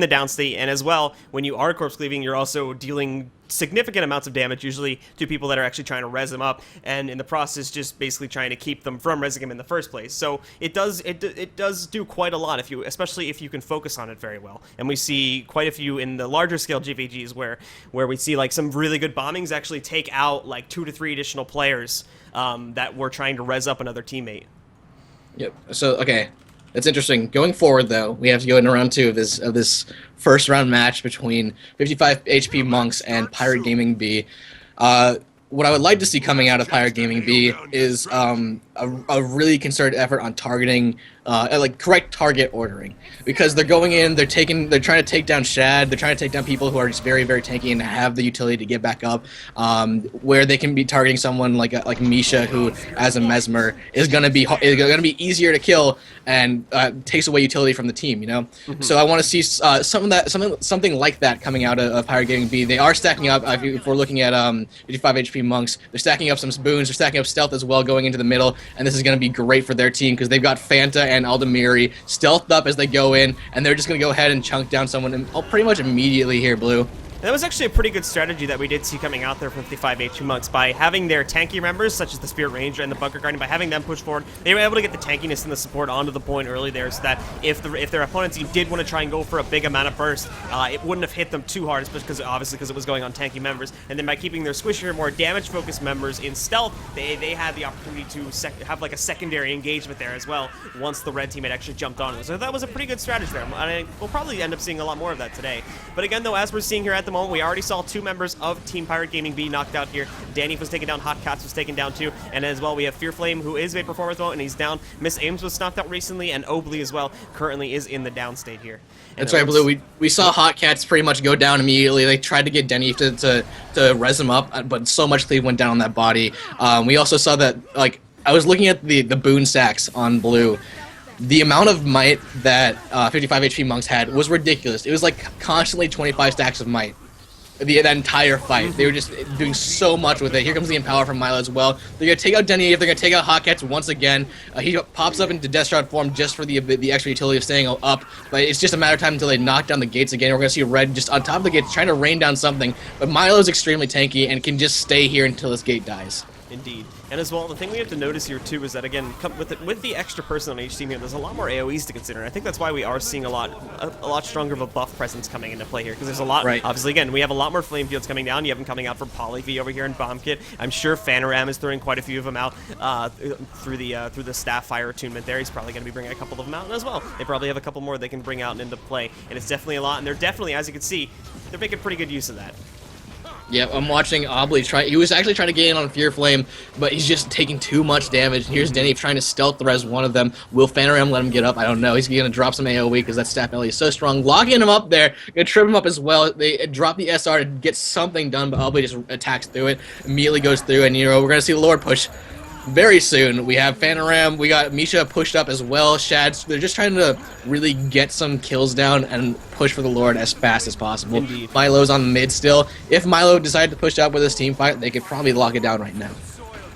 the downstate, and as well, when you are corpse cleaving, you're also dealing significant amounts of damage, usually to people that are actually trying to res them up, and in the process just basically trying to keep them from resing them in the first place. So it does do quite a lot, especially if you can focus on it very well. And we see quite a few in the larger scale GVGs where we see like some really good bombings actually take out like 2 to 3 additional players that were trying to res up another teammate. Yep. So okay, that's interesting. Going forward, though, we have to go into round 2 of this first round match between 55 HP Monks and Pirate Gaming B. What I would like to see coming out of Pirate Gaming B is a really concerted effort on targeting, like correct target ordering, because they're going in, they're trying to take down Shad, they're trying to take down people who are just very, very tanky and have the utility to get back up, where they can be targeting someone like Misha, who as a Mesmer is gonna be easier to kill and takes away utility from the team, you know. So I want to see something like that coming out of Pirate Gaming B. They are stacking up. If we're looking at 55 HP Monks, they're stacking up some boons, they're stacking up stealth as well, going into the middle, and this is going to be great for their team because they've got Fanta and Aldemiri stealthed up as they go in, and they're just going to go ahead and chunk down someone pretty much immediately here, Blue. That was actually a pretty good strategy that we did see coming out there from 55 HP Monks by having their tanky members, such as the Spirit Ranger and the Bunker Guardian, by having them push forward. They were able to get the tankiness and the support onto the point early there, so that if their opponent's team did want to try and go for a big amount of burst, it wouldn't have hit them too hard, especially because it was going on tanky members. And then by keeping their squishier, more damage-focused members in stealth, they had the opportunity to have like a secondary engagement there as well once the red team had actually jumped on them. So that was a pretty good strategy there. And we'll probably end up seeing a lot more of that today. But again, though, as we're seeing here at the moment, we already saw 2 members of Team Pirate Gaming B knocked out here. Danny was taken down, Hot Cats was taken down too, and as well we have Fear Flame, who is a performance mode, and he's down. Miss Ames was knocked out recently, and Obley as well currently is in the downstate here. And that's right, Blue. We saw Hot Cats pretty much go down immediately. They tried to get Denny to res him up, but so much cleave went down on that body. We also saw that, like, I was looking at the boon stacks on Blue. The amount of might that 55 HP Monks had was ridiculous. It was like constantly 25 stacks of might. That entire fight. They were just doing so much with it. Here comes the Empower from Milo as well. They're going to take out Denny, they're going to take out Hotcats once again. He pops up into Death Shroud form just for the extra utility of staying up, but it's just a matter of time until they knock down the gates again. We're going to see Red just on top of the gates trying to rain down something, but Milo's extremely tanky and can just stay here until this gate dies. Indeed. And as well, the thing we have to notice here too is that, again, with the extra person on each team here, there's a lot more AoEs to consider. And I think that's why we are seeing a lot stronger of a buff presence coming into play here, because there's a lot. Right. Obviously, again, we have a lot more flame fields coming down. You have them coming out from Polyv over here in Bomb Kit. I'm sure Fanaram is throwing quite a few of them out through the staff fire attunement there. He's probably going to be bringing a couple of them out as well. They probably have a couple more they can bring out and into play, and it's definitely a lot. And they're definitely, as you can see, they're making pretty good use of that. Yeah, I'm watching Obley try. He was actually trying to get in on Fear Flame, but he's just taking too much damage. And here's Denny trying to stealth the res one of them. Will Fanaram let him get up? I don't know. He's going to drop some AoE because that staff belly is so strong. Locking him up there. Going to trip him up as well. They drop the SR to get something done, but Obley just attacks through it. Immediately goes through, and, you know, we're going to see the Lord push very soon. We have Fanaram, we got Misha pushed up as well, Shads. They're just trying to really get some kills down and push for the Lord as fast as possible. Indeed. Milo's on the mid still. If Milo decided to push up with this team fight, they could probably lock it down right now.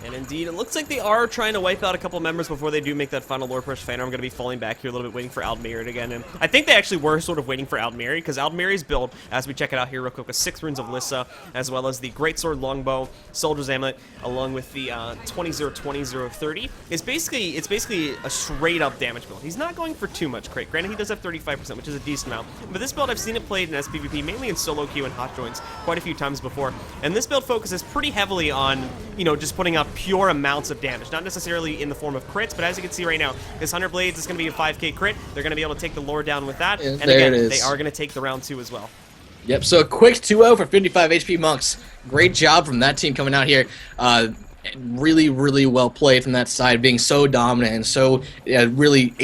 And indeed, it looks like they are trying to wipe out a couple members before they do make that final Lord push. Fanaram going to be falling back here a little bit, waiting for Aldemiri again. And I think they actually were sort of waiting for Aldemiri, because Aldemiri's build, as we check it out here real quick, with 6 runes of Lissa, as well as the Greatsword Longbow, Soldier's Amulet, along with the 20-0-20-0-30, it's basically a straight-up damage build. He's not going for too much crit. Granted, he does have 35%, which is a decent amount. But this build, I've seen it played in SPVP, mainly in solo queue and hot joints, quite a few times before. And this build focuses pretty heavily on, you know, just putting up pure amounts of damage, not necessarily in the form of crits, but as you can see right now, this 100 Blades is going to be a 5k crit. They're going to be able to take the Lord down with that, and again, they are going to take the round 2 as well. Yep, so a quick 2-0 for 55 HP Monks. Great job from that team coming out here. Really, really well played from that side, being so dominant and so really